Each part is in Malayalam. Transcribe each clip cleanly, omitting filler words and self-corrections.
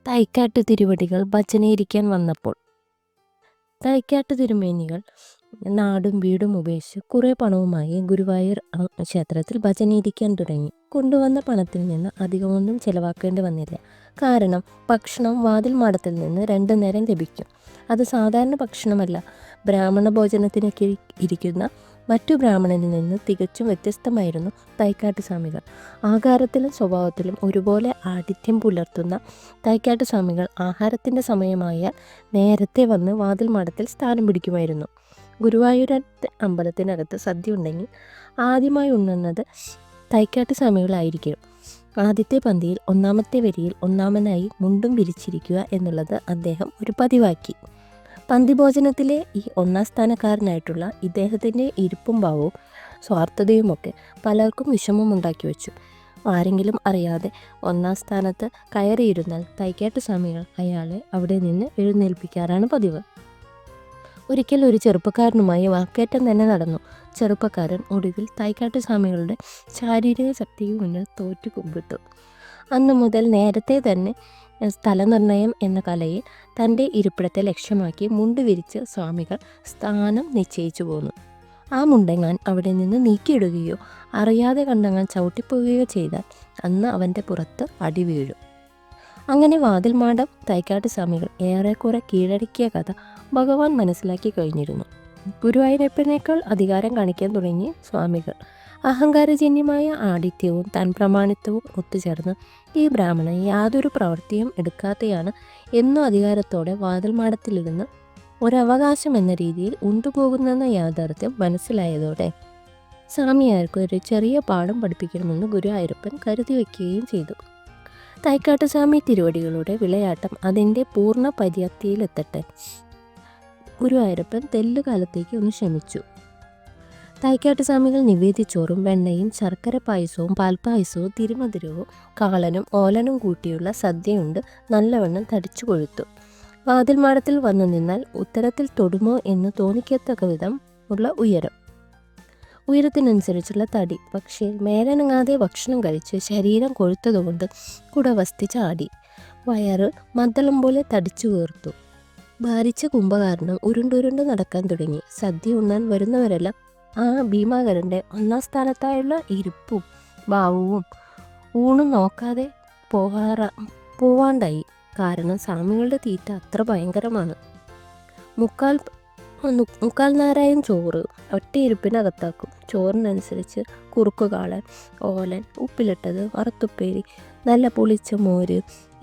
തൈക്കാട്ട് തിരുവടികൾ ഭജനയിരിക്കാൻ വന്നപ്പോൾ തൈക്കാട്ട് തിരുമേനികൾ നാടും വീടും ഉപേക്ഷിച്ച് കുറേ പണവുമായി ഗുരുവായൂർ ക്ഷേത്രത്തിൽ ഭജനയിരിക്കാൻ തുടങ്ങി. കൊണ്ടുവന്ന പണത്തിൽ നിന്ന് അധികമൊന്നും ചെലവാക്കേണ്ടി വന്നില്ല. കാരണം ഭക്ഷണം വാതിൽ മാടത്തിൽ നിന്ന് 2 നേരം ലഭിക്കും. അത് സാധാരണ ഭക്ഷണമല്ല. ബ്രാഹ്മണ ഭോജനത്തിനൊക്കെ ഇരിക്കുന്ന മറ്റു ബ്രാഹ്മണനിൽ നിന്ന് തികച്ചും വ്യത്യസ്തമായിരുന്നു തൈക്കാട്ട് സ്വാമികൾ. ആകാരത്തിലും സ്വഭാവത്തിലും ഒരുപോലെ ആതിഥ്യം പുലർത്തുന്ന തൈക്കാട്ട് സ്വാമികൾ ആഹാരത്തിൻ്റെ സമയമായാൽ നേരത്തെ വന്ന് വാതിൽ മാടത്തിൽ സ്ഥാനം പിടിക്കുമായിരുന്നു. ഗുരുവായൂരത്തെ അമ്പലത്തിനകത്ത് സദ്യ ഉണ്ടെങ്കിൽ ആദ്യമായി ഉണ്ണുന്നത് തൈക്കാട്ട് സ്വാമികളായിരിക്കും. ആദ്യത്തെ പന്തിയിൽ ഒന്നാമത്തെ വരിയിൽ ഒന്നാമനായി മുണ്ടും വിരിച്ചിരിക്കുക എന്നുള്ളത് അദ്ദേഹം ഒരു പതിവാക്കി. പന്തിഭോജനത്തിലെ ഈ ഒന്നാം സ്ഥാനക്കാരനായിട്ടുള്ള ഇദ്ദേഹത്തിൻ്റെ ഇരിപ്പും ഭാവവും സ്വാർത്ഥതയുമൊക്കെ പലർക്കും വിഷമമുണ്ടാക്കി വെച്ചു. ആരെങ്കിലും അറിയാതെ ഒന്നാം സ്ഥാനത്ത് കയറിയിരുന്നാൽ തൈക്കാട്ട് സ്വാമികൾ അയാളെ അവിടെ നിന്ന് എഴുന്നേൽപ്പിക്കാറാണ് പതിവ്. ഒരിക്കൽ ഒരു ചെറുപ്പക്കാരനുമായി വാക്കേറ്റം തന്നെ നടന്നു. ചെറുപ്പക്കാരൻ ഒടുവിൽ തൈക്കാട്ട് സ്വാമികളുടെ ശാരീരിക ശക്തിക്ക് മുന്നിൽ തോറ്റു കുമ്പിട്ടു. അന്നു മുതൽ നേരത്തെ തന്നെ സ്ഥലനിർണയം എന്ന കലയിൽ തൻ്റെ ഇരിപ്പിടത്തെ ലക്ഷ്യമാക്കി മുണ്ട് വിരിച്ച് സ്വാമികൾ സ്ഥാനം നിശ്ചയിച്ചു പോന്നു. ആ മുണ്ടെങ്ങാൻ അവിടെ നിന്ന് നീക്കിയിടുകയോ അറിയാതെ കണ്ടങ്ങാൻ ചവിട്ടിപ്പോവുകയോ ചെയ്താൽ അന്ന് അവൻ്റെ പുറത്ത് അടി വീഴും. അങ്ങനെ വാതിൽമാടം തൈക്കാട്ട് സ്വാമികൾ ഏറെക്കുറെ കീഴടക്കിയ കഥ ഭഗവാൻ മനസ്സിലാക്കി കഴിഞ്ഞിരുന്നു. ഗുരുവായൂരപ്പനേക്കാൾ അധികാരം കാണിക്കാൻ തുടങ്ങിയ സ്വാമികൾ അഹങ്കാരജന്യമായ ആഠിത്യവും താൻ പ്രമാണിത്വവും ഒത്തുചേർന്ന് ഈ ബ്രാഹ്മണൻ യാതൊരു പ്രവൃത്തിയും എടുക്കാതെയാണ് എന്നും അധികാരത്തോടെ വാതിൽമാടത്തിലിരുന്ന് ഒരവകാശം എന്ന രീതിയിൽ ഉണ്ടുപോകുന്നെന്ന യാഥാർത്ഥ്യം മനസ്സിലായതോടെ സ്വാമിയാർക്ക് ഒരു ചെറിയ പാഠം പഠിപ്പിക്കണമെന്ന് ഗുരുവായൂരപ്പൻ കരുതി വയ്ക്കുകയും ചെയ്തു. തൈക്കാട്ട് സ്വാമി തിരുവടികളുടെ വിളയാട്ടം അതിൻ്റെ പൂർണ്ണ പര്യാപ്തിയിലെത്തട്ടെ. ഗുരുവായൂരപ്പൻ തെല്ലുകാലത്തേക്ക് ഒന്ന് ക്ഷമിച്ചു. തൈക്കാട്ട് സ്വാമികൾ നിവേദിച്ചോറും വെണ്ണയും ശർക്കര പായസവും പാൽപ്പായസവും തിരുമധുരവും കാളനും ഓലനും കൂട്ടിയുള്ള സദ്യയുണ്ട് നല്ലവണ്ണം തടിച്ചു കൊഴുത്തു. വാതിൽമാടത്തിൽ വന്നു നിന്നാൽ ഉത്തരത്തിൽ തൊടുമോ എന്ന് തോന്നിക്കത്തക്ക വിധം ഉള്ള ഉയരത്തിനനുസരിച്ചുള്ള തടി. പക്ഷേ മേലനങ്ങാതെ ഭക്ഷണം കഴിച്ച് ശരീരം കൊഴുത്തതുകൊണ്ട് കുടവസ്തി ചാടി. വയറ് മദ്ദളം പോലെ തടിച്ചു വീർത്തു. ഭാരിച്ച കുംഭകാരണം ഉരുണ്ടുരുണ്ട് നടക്കാൻ തുടങ്ങി. സദ്യ ഉണ്ണാൻ വരുന്നവരെല്ലാം ആ ഭീമാകരൻ്റെ ഒന്നാം സ്ഥാനത്തായുള്ള ഇരിപ്പും ഭാവവും ഊണും നോക്കാതെ പോവാണ്ടായി. കാരണം സ്വാമികളുടെ തീറ്റ അത്ര ഭയങ്കരമാണ്. മുക്കാൽ നാരായം ചോറ് ഒറ്റയിരുപ്പിനകത്താക്കും. ചോറിനനുസരിച്ച് കുറുക്കുകാളൻ, ഓലൻ, ഉപ്പിലിട്ടത്, വറുത്തുപ്പേരി, നല്ല പുളിച്ച മോര്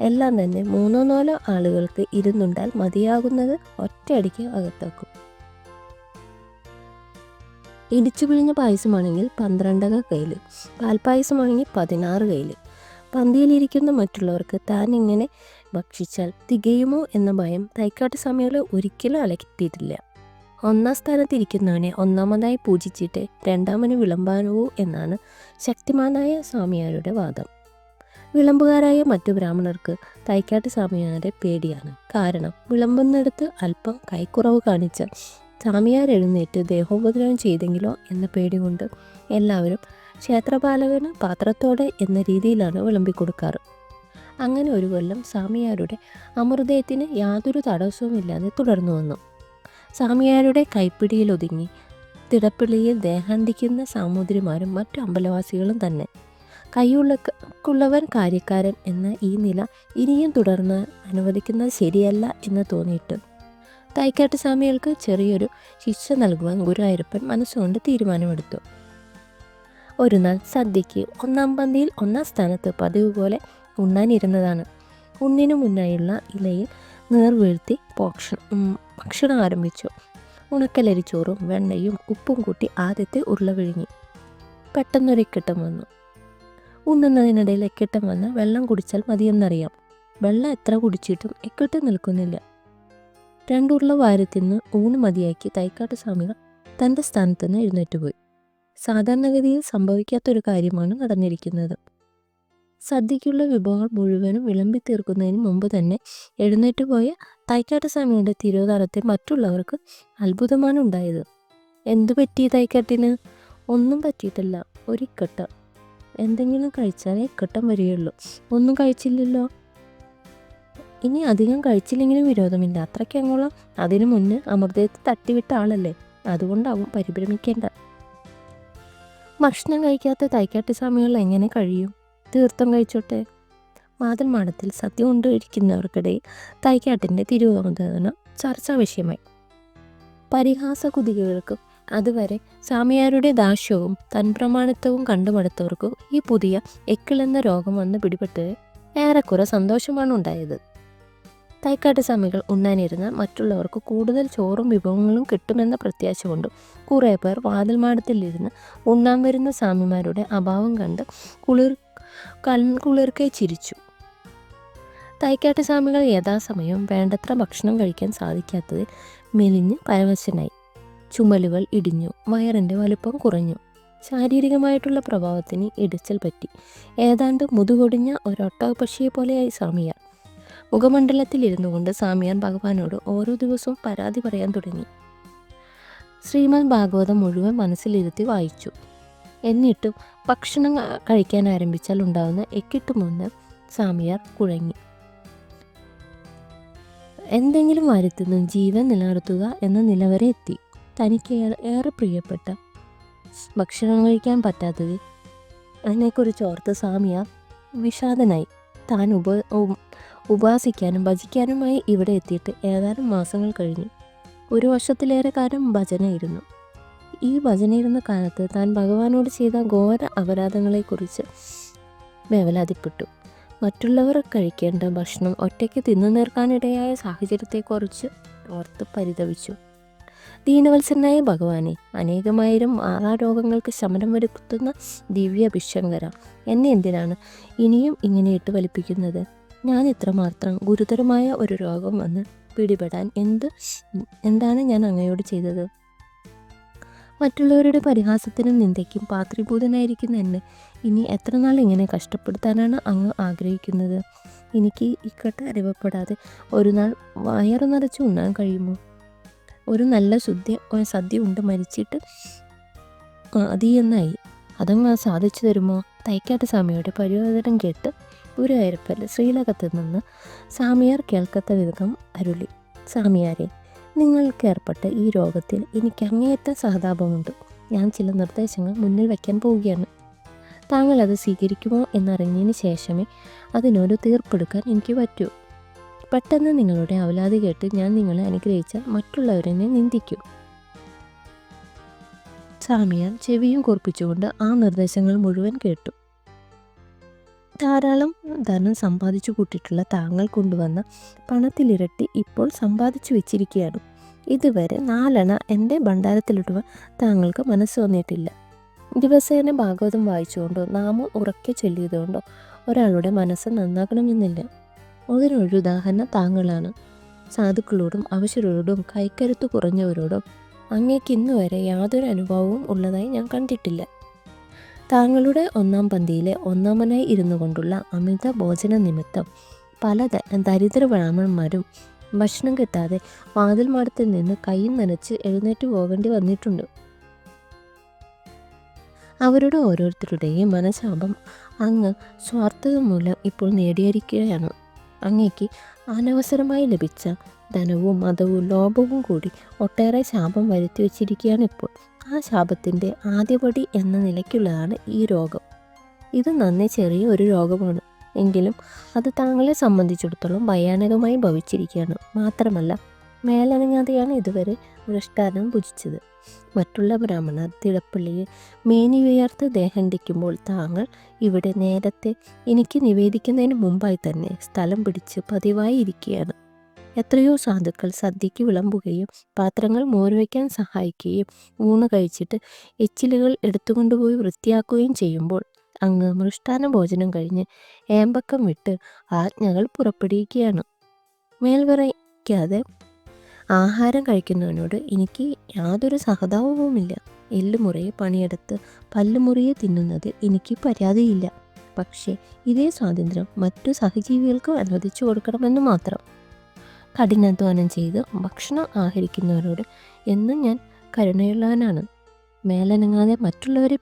എല്ലാം തന്നെ 3-4 ആളുകൾക്ക് ഇരുന്നുണ്ടാൽ മതിയാകുന്നത് ഒറ്റയടിക്ക് അകത്താക്കും. ഇടിച്ചു പിഴിഞ്ഞ പായസമാണെങ്കിൽ 12 കയ്യിൽ, പാൽപ്പായസമാണെങ്കിൽ 16 കയ്യിൽ. പന്തിയിലിരിക്കുന്ന മറ്റുള്ളവർക്ക് താൻ ഇങ്ങനെ ഭക്ഷിച്ചാൽ തികയുമോ എന്ന ഭയം തൈക്കാട്ട് സ്വാമികളെ ഒരിക്കലും അലട്ടിയിട്ടില്ല. ഒന്നാം സ്ഥാനത്തിരിക്കുന്നവനെ ഒന്നാമതായി പൂജിച്ചിട്ട് രണ്ടാമന് വിളമ്പാനൂ എന്നാണ് ശക്തിമാനായ സ്വാമിയാരുടെ വാദം. വിളമ്പുകാരായ മറ്റു ബ്രാഹ്മണർക്ക് തൈക്കാട്ട് സ്വാമിയാരെ പേടിയാണ്. കാരണം വിളമ്പുന്നിടത്ത് അല്പം കൈക്കുറവ് കാണിച്ച സ്വാമിയാർ എഴുന്നേറ്റ് ദേഹോപദ്രവം ചെയ്തെങ്കിലോ എന്ന പേടി കൊണ്ട് എല്ലാവരും ക്ഷേത്രപാലകന് പാത്രത്തോടെ എന്ന രീതിയിലാണ് വിളമ്പിക്കൊടുക്കാറ്. അങ്ങനെ ഒരു കൊല്ലം സ്വാമിയാരുടെ അമൃതയത്തിന് യാതൊരു തടസ്സവുമില്ലാതെ തുടർന്നു വന്നു. സ്വാമിയാരുടെ കൈപ്പിടിയിലൊതുങ്ങി തിടപ്പിള്ളിയിൽ ദേഹാന്തിക്കുന്ന സാമൂതിരിമാരും മറ്റു അമ്പലവാസികളും തന്നെ. കൈയുള്ളവൻ കാര്യക്കാരൻ എന്ന ഈ നില ഇനിയും തുടർന്ന് അനുവദിക്കുന്നത് ശരിയല്ല എന്ന് തോന്നിയിട്ട് തൈക്കാട്ട് സ്വാമികൾക്ക് ചെറിയൊരു ശിക്ഷ നൽകുവാൻ ഗുരുവായൂരപ്പൻ മനസ്സുകൊണ്ട് തീരുമാനമെടുത്തു. ഒരു നാൾ സദ്യയ്ക്ക് ഒന്നാം പന്തിയിൽ ഒന്നാം സ്ഥാനത്ത് പതിവ് പോലെ ഉണ്ണാനിരുന്നതാണ്. ഉണ്ണിനു മുന്നായുള്ള ഇലയിൽ നേർവീഴ്ത്തി ഭക്ഷണം ആരംഭിച്ചു. ഉണക്കലരിച്ചോറും വെണ്ണയും ഉപ്പും കൂട്ടി ആദ്യത്തെ ഉരുള വിഴുങ്ങി. പെട്ടെന്നൊരു ഇക്കട്ടം വന്നു. ഉണ്ണുന്നതിനിടയിൽ ഇക്കട്ടം വന്ന് വെള്ളം കുടിച്ചാൽ മതിയെന്നറിയാം. വെള്ളം എത്ര കുടിച്ചിട്ടും ഇക്കട്ടം നിൽക്കുന്നില്ല. 2 ഉരുള വാരി തിന്ന് ഊണ് മതിയാക്കി തൈക്കാട്ട് സ്വാമികൾ തൻ്റെ സ്ഥാനത്ത് നിന്ന് എഴുന്നേറ്റുപോയി. സാധാരണഗതിയിൽ സംഭവിക്കാത്തൊരു കാര്യമാണ് നടന്നിരിക്കുന്നത്. സദ്യയ്ക്കുള്ള വിഭവങ്ങൾ മുഴുവനും വിളമ്പി തീർക്കുന്നതിന് മുമ്പ് തന്നെ എഴുന്നേറ്റ് പോയ തൈക്കാട്ട് സ്വാമിയുടെ തിരോധാനത്തെ മറ്റുള്ളവർക്ക് അത്ഭുതമാണ് ഉണ്ടായത്. എന്തു പറ്റി തൈക്കാട്ടിന്? ഒന്നും പറ്റിയിട്ടില്ല. ഒരിക്കട്ടം. എന്തെങ്കിലും കഴിച്ചാലേ ഇക്കട്ടം വരികയുള്ളൂ. ഒന്നും കഴിച്ചില്ലല്ലോ. ഇനി അധികം കഴിച്ചില്ലെങ്കിലും വിരോധമില്ല. അത്രയ്ക്കങ്ങോളം അതിനു മുന്നേ അമൃതത്തെ തട്ടിവിട്ട ആളല്ലേ, അതുകൊണ്ടാവും പരിഭ്രമിക്കേണ്ട. ഭക്ഷണം കഴിക്കാത്ത തൈക്കാട്ട് സ്വാമികൾ എങ്ങനെ കഴിയും? തീർത്ഥം കഴിച്ചോട്ടെ. വാതിൽ മാടത്തിൽ സദ്യ കൊണ്ടിരിക്കുന്നവർക്കിടയിൽ തൈക്കാട്ടിൻ്റെ തിരുവോധനം ചർച്ചാ വിഷയമായി. പരിഹാസ കുതികൾക്കും അതുവരെ സ്വാമിയാരുടെ ദാസ്യവും തൻപ്രമാണിത്വവും കണ്ടുമടുത്തവർക്കും ഈ പുതിയ എക്കിളെന്ന രോഗം വന്ന് പിടിപെട്ട് ഏറെക്കുറെ സന്തോഷമാണ് ഉണ്ടായത്. തൈക്കാട്ട് സ്വാമികൾ ഉണ്ണാനിരുന്ന മറ്റുള്ളവർക്ക് കൂടുതൽ ചോറും വിഭവങ്ങളും കിട്ടുമെന്ന പ്രത്യാശ കൊണ്ടും കുറേ പേർ വാതിൽ മാടത്തിലിരുന്ന് ഉണ്ണാൻ വരുന്ന സ്വാമിമാരുടെ അഭാവം കണ്ട് കൺകുളിർക്കെ ചിരിച്ചു. തൈക്കാട്ട് സ്വാമികൾ യഥാസമയം വേണ്ടത്ര ഭക്ഷണം കഴിക്കാൻ സാധിക്കാത്തതിൽ മെലിഞ്ഞ് പരവശനായി. ചുമലുകൾ ഇടിഞ്ഞു, വയറിൻ്റെ വലുപ്പം കുറഞ്ഞു, ശാരീരികമായിട്ടുള്ള പ്രഭാവത്തിന് ഇടിച്ചൽ പറ്റി. ഏതാണ്ട് മുതുകൊടിഞ്ഞ ഒരൊട്ടകപ്പക്ഷിയെ പോലെയായി സ്വാമിയാർ. മുഖമണ്ഡലത്തിലിരുന്നു കൊണ്ട് സ്വാമിയാർ ഭഗവാനോട് ഓരോ ദിവസവും പരാതി പറയാൻ തുടങ്ങി. ശ്രീമദ് ഭാഗവതം മുഴുവൻ മനസ്സിലിരുത്തി വായിച്ചു. എന്നിട്ടും ഭക്ഷണം കഴിക്കാൻ ആരംഭിച്ചാൽ ഉണ്ടാകുന്ന എക്കിട്ടുമുന്ന് സ്വാമിയാർ കുഴങ്ങി. എന്തെങ്കിലും വരുത്തുന്നു ജീവൻ നിലനിർത്തുക എന്ന നിലവരെ എത്തി. തനിക്ക് ഏറെ പ്രിയപ്പെട്ട ഭക്ഷണം കഴിക്കാൻ പറ്റാത്തത് അതിനെക്കുറിച്ച് ഓർത്ത് സ്വാമിയാർ വിഷാദനായി. താൻ ഉപാസിക്കാനും ഭജിക്കാനുമായി ഇവിടെ എത്തിയിട്ട് ഏതാനും മാസങ്ങൾ കഴിഞ്ഞു. 1 വർഷത്തിലേറെ കാലം ഭജനയിരുന്നു. ഈ ഭജനയിരുന്ന കാലത്ത് താൻ ഭഗവാനോട് ചെയ്ത ഘോര അപരാധങ്ങളെക്കുറിച്ച് വേവലാതിപ്പെട്ടു. മറ്റുള്ളവർ കഴിക്കേണ്ട ഭക്ഷണം ഒറ്റയ്ക്ക് തിന്നു തീർക്കാനിടയായ സാഹചര്യത്തെക്കുറിച്ച് ഓർത്ത് പരിതപിച്ചു. ദീനവത്സരനായ ഭഗവാനെ, അനേകമായിരം മാറാരോഗങ്ങൾക്ക് ശമനം വരുത്തുന്ന ദിവ്യ അഭിഷങ്കര, എന്നെ എന്തിനാണ് ഇനിയും ഇങ്ങനെ ഇട്ട് വലിപ്പിക്കുന്നത്? ഞാൻ ഇത്രമാത്രം ഗുരുതരമായ ഒരു രോഗം വന്ന് പിടിപെടാൻ എന്താണ് ഞാൻ അങ്ങയോട് ചെയ്തത്? മറ്റുള്ളവരുടെ പരിഹാസത്തിനും നിന്ദയ്ക്കും പാത്രീഭൂതനായിരിക്കുന്ന എന്നെ ഇനി എത്ര നാൾ ഇങ്ങനെ കഷ്ടപ്പെടുത്താനാണ് അങ്ങ് ആഗ്രഹിക്കുന്നത്? എനിക്ക് ഇക്കട്ട് അനുഭവപ്പെടാതെ ഒരു നാൾ വയറു നിറച്ച് ഉണ്ണാൻ കഴിയുമോ? ഒരു നല്ല സദ്യ ഉണ്ട് മരിച്ചിട്ട് അതിയെന്നായി. അതങ്ങ് സാധിച്ചു തരുമോ? തൈക്കാട്ട് സ്വാമിയുടെ പരിവേദനം കേട്ട് ഗുരുവായൂരപ്പൻ ശ്രീലകത്ത് നിന്ന് സ്വാമിയാർ കേൾക്കത്ത വിധം അരുളി. സ്വാമിയാരെ, നിങ്ങൾക്ക് ഏർപ്പെട്ട ഈ രോഗത്തിൽ എനിക്ക് അങ്ങേയറ്റം സഹതാപമുണ്ട്. ഞാൻ ചില നിർദ്ദേശങ്ങൾ മുന്നിൽ വയ്ക്കാൻ പോവുകയാണ്. താങ്കൾ അത് സ്വീകരിക്കുമോ എന്നറിഞ്ഞതിന് ശേഷമേ അതിനൊരു തീർപ്പെടുക്കാൻ എനിക്ക് പറ്റൂ. പെട്ടെന്ന് നിങ്ങളുടെ അവലാതി കേട്ട് ഞാൻ നിങ്ങളെ അനുഗ്രഹിച്ചാൽ മറ്റുള്ളവരെ നിന്ദിക്കും. സ്വാമിയാർ ചെവിയും കൂർപ്പിച്ചുകൊണ്ട് ആ നിർദ്ദേശങ്ങൾ മുഴുവൻ കേട്ടു. ധാരാളം ധനം സമ്പാദിച്ചു കൂട്ടിയിട്ടുള്ള താങ്കൾ കൊണ്ടുവന്ന പണത്തിലിരട്ടി ഇപ്പോൾ സമ്പാദിച്ചു വെച്ചിരിക്കുകയാണ്. ഇതുവരെ 4 അണ എൻ്റെ ഭണ്ഡാരത്തിലിടുവാൻ താങ്കൾക്ക് മനസ്സ് വന്നിട്ടില്ല. ദിവസേന ഭാഗവതം വായിച്ചുകൊണ്ടോ നാമം ഉറക്കെ ചൊല്ലിയതുകൊണ്ടോ ഒരാളുടെ മനസ്സ് നന്നാകണമെന്നില്ല. അതിനൊരു ഉദാഹരണം താങ്കളാണ്. സാധുക്കളോടും അവശരോടും കൈക്കരുത്ത് കുറഞ്ഞവരോടും അങ്ങേക്ക് ഇന്നുവരെ യാതൊരു അനുഭവവും ഉള്ളതായി ഞാൻ കണ്ടിട്ടില്ല. താങ്കളുടെ 1-ാം പന്തിയിലെ 1-ാമനായി ഇരുന്നു കൊണ്ടുള്ള അമിത ഭോജന നിമിത്തം പല ദരിദ്ര ബ്രാഹ്മണന്മാരും ഭക്ഷണം കിട്ടാതെ വാതിൽ മാടത്തിൽ നിന്ന് കൈ നനച്ച് എഴുന്നേറ്റ് പോകേണ്ടി വന്നിട്ടുണ്ട്. അവരുടെ ഓരോരുത്തരുടെയും മനഃശാപം അങ്ങ് സ്വാർത്ഥത മൂലം ഇപ്പോൾ നേടിയിരിക്കുകയാണ്. അങ്ങേക്ക് അനവസരമായി ലഭിച്ച ധനവും മതവും ലോഭവും കൂടി ഒട്ടേറെ ശാപം വരുത്തി വച്ചിരിക്കുകയാണ് ഇപ്പോൾ. ആ ശാപത്തിൻ്റെ ആദ്യപടി എന്ന നിലയ്ക്കുള്ളതാണ് ഈ രോഗം. ഇത് നന്നേ ചെറിയ ഒരു രോഗമാണ്, എങ്കിലും അത് താങ്കളെ സംബന്ധിച്ചിടത്തോളം ഭയാനകമായി ഭവിച്ചിരിക്കുകയാണ്. മാത്രമല്ല, മേലനങ്ങാതെയാണ് ഇതുവരെ മൃഷ്ടാന്നം ഭുജിച്ചത്. മറ്റുള്ള ബ്രാഹ്മണർ തിടപ്പള്ളിയിൽ മേനി ഉയർത്ത് ദേഹണ്ടിക്കുമ്പോൾ താങ്കൾ ഇവിടെ നേരത്തെ എനിക്ക് നിവേദിക്കുന്നതിന് മുമ്പായി തന്നെ സ്ഥലം പിടിച്ച് പതിവായി ഇരിക്കുകയാണ്. എത്രയോ സാധുക്കൾ സദ്യയ്ക്ക് വിളമ്പുകയും പാത്രങ്ങൾ മോരുവയ്ക്കാൻ സഹായിക്കുകയും ഊണ് കഴിച്ചിട്ട് എച്ചിലുകൾ എടുത്തുകൊണ്ടുപോയി വൃത്തിയാക്കുകയും ചെയ്യുമ്പോൾ അങ്ങ് മൃഷ്ടാന്ന ഭോജനം കഴിഞ്ഞ് ഏമ്പക്കം വിട്ട് ആജ്ഞകൾ പുറപ്പെടുവിക്കുകയാണ്. മേൽവറയ്ക്കാതെ ആഹാരം കഴിക്കുന്നവനോട് എനിക്ക് യാതൊരു സഹതാപവുമില്ല. എല്ലുമുറിയെ പണിയെടുത്ത് പല്ലുമുറിയെ തിന്നുന്നത് എനിക്ക് പരാതിയില്ല. പക്ഷേ ഇതേ സ്വാതന്ത്ര്യം മറ്റു സഹജീവികൾക്കും അനുവദിച്ചു കൊടുക്കണമെന്ന് മാത്രം. കഠിനാധ്വാനം ചെയ്ത് ഭക്ഷണം ആഹരിക്കുന്നവരോട് എന്നും ഞാൻ കരുണയുള്ളവനാണ്. മേലനങ്ങാതെ മറ്റുള്ളവരെ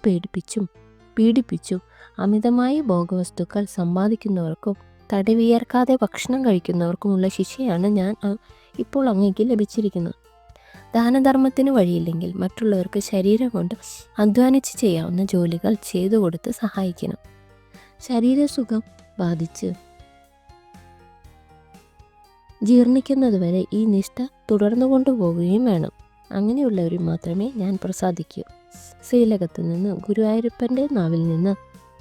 പീഡിപ്പിച്ചും അമിതമായി ഭോഗവസ്തുക്കൾ സമ്പാദിക്കുന്നവർക്കും തടി വിയർക്കാതെ ഭക്ഷണം കഴിക്കുന്നവർക്കുമുള്ള ശിക്ഷയാണ് ഞാൻ ഇപ്പോൾ അങ്ങേക്ക് ലഭിച്ചിരിക്കുന്നത്. ദാനധർമ്മത്തിന് വഴിയില്ലെങ്കിൽ മറ്റുള്ളവർക്ക് ശരീരം കൊണ്ട് അധ്വാനിച്ച് ചെയ്യാവുന്ന ജോലികൾ ചെയ്തു കൊടുത്ത് സഹായിക്കണം. ശരീരസുഖം ബാധിച്ച് ജീർണിക്കുന്നതുവരെ ഈ നിഷ്ഠ തുടർന്നു കൊണ്ടുപോവുകയും വേണം. അങ്ങനെയുള്ളവരും മാത്രമേ ഞാൻ പ്രസാദിക്കൂ. ശ്രീലകത്തു നിന്ന് ഗുരുവായൂരപ്പൻ്റെ നാവിൽ നിന്ന്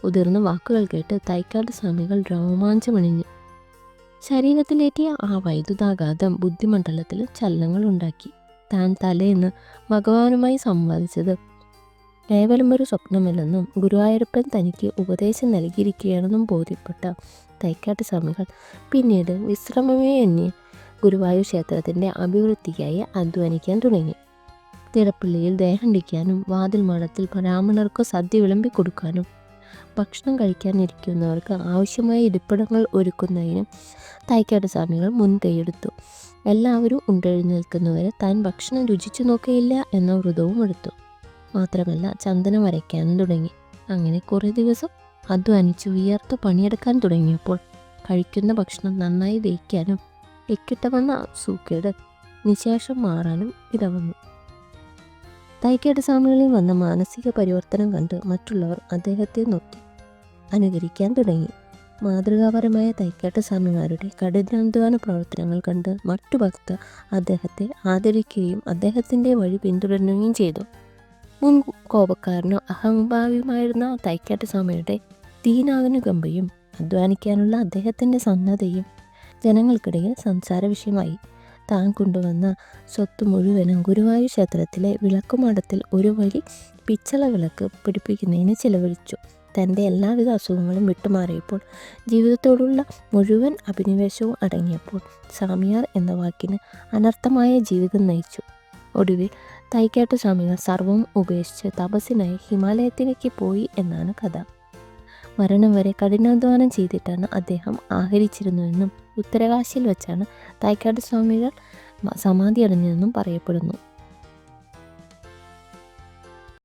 ഉതിർന്ന വാക്കുകൾ കേട്ട് തൈക്കാട് സ്വാമികൾ രോമാഞ്ചമണിഞ്ഞു. ശരീരത്തിലേറ്റിയ ആ വൈദ്യുതാഘാതം ബുദ്ധിമണ്ഡലത്തിൽ ചലനങ്ങളുണ്ടാക്കി. താൻ തലേന്ന് ഭഗവാനുമായി സംവാദിച്ചത് കേവലം ഒരു സ്വപ്നമല്ലെന്നും ഗുരുവായൂരപ്പൻ തനിക്ക് ഉപദേശം നൽകിയിരിക്കുകയാണെന്നും ബോധ്യപ്പെട്ട തൈക്കാട്ട് സ്വാമികൾ പിന്നീട് വിശ്രമമേ എന്നെ ഗുരുവായൂർ ക്ഷേത്രത്തിൻ്റെ അഭിവൃദ്ധിക്കായി അധ്വാനിക്കാൻ തുടങ്ങി. തിടപ്പള്ളിയിൽ ദേഹണ്ടിക്കാനും വാതിൽ മഠത്തിൽ ബ്രാഹ്മണർക്ക് സദ്യ വിളമ്പി കൊടുക്കാനും ഭക്ഷണം കഴിക്കാനിരിക്കുന്നവർക്ക് ആവശ്യമായ ഇരിപ്പിടങ്ങൾ ഒരുക്കുന്നതിനും തൈക്കാട്ട് സ്വാമികൾ മുൻകൈയെടുത്തു. എല്ലാവരും ഉണ്ടെഴുന്നേൽക്കുന്നവരെ താൻ ഭക്ഷണം രുചിച്ചു നോക്കുകയില്ല എന്ന വ്രതവും എടുത്തു. മാത്രമല്ല ചന്ദനം വരയ്ക്കാനും തുടങ്ങി. അങ്ങനെ കുറേ ദിവസം അധ്വാനിച്ച് വിയർത്ത് പണിയെടുക്കാൻ തുടങ്ങിയപ്പോൾ കഴിക്കുന്ന ഭക്ഷണം നന്നായി ദഹിക്കാനും എക്കിട്ട സൂക്കേട് നിശേഷം മാറാനും ഇടവന്നു. തൈക്കാട്ട് സ്വാമികളിൽ വന്ന മാനസിക പരിവർത്തനം കണ്ട് മറ്റുള്ളവർ അദ്ദേഹത്തെ നോക്കി അനുകരിക്കാൻ തുടങ്ങി. മാതൃകാപരമായ തൈക്കാട്ട് സ്വാമിമാരുടെ കഠിനാധ്വാന പ്രവർത്തനങ്ങൾ കണ്ട് മറ്റു ഭക്തർ അദ്ദേഹത്തെ ആദരിക്കുകയും അദ്ദേഹത്തിൻ്റെ വഴി പിന്തുടരുകയും ചെയ്തു. മുൻ കോപക്കാരനോ അഹംഭാവിയുമായിരുന്ന തൈക്കാട്ട് സ്വാമിയുടെ ദീനാനുകമ്പയും അധ്വാനിക്കാനുള്ള അദ്ദേഹത്തിൻ്റെ സന്നദ്ധയും ജനങ്ങൾക്കിടയിൽ സംസാര വിഷയമായി. താൻ കൊണ്ടുവന്ന സ്വത്ത് മുഴുവനും ഗുരുവായൂർ ക്ഷേത്രത്തിലെ വിളക്കുമാടത്തിൽ ഒരു വലി പിച്ചള വിളക്ക് പിടിപ്പിക്കുന്നതിന് ചിലവഴിച്ചു. തൻ്റെ എല്ലാവിധ അസുഖങ്ങളും വിട്ടുമാറിയപ്പോൾ ജീവിതത്തോടുള്ള മുഴുവൻ അഭിനിവേശവും അടങ്ങിയപ്പോൾ സ്വാമിയാർ എന്ന വാക്കിന് അനർത്ഥമായ ജീവിതം നയിച്ചു. ഒടുവിൽ തൈക്കാട്ട് സ്വാമികൾ സർവവും ഉപേക്ഷിച്ച് തപസ്സിനായി ഹിമാലയത്തിലേക്ക് പോയി എന്നാണ് കഥ. മരണം വരെ കഠിനാധ്വാനം ചെയ്തിട്ടാണ് അദ്ദേഹം ആഹരിച്ചിരുന്നുവെന്നും ഉത്തരകാശിയിൽ വെച്ചാണ് തൈക്കാട്ട് സ്വാമികൾ സമാധി അടഞ്ഞതെന്നും പറയപ്പെടുന്നു.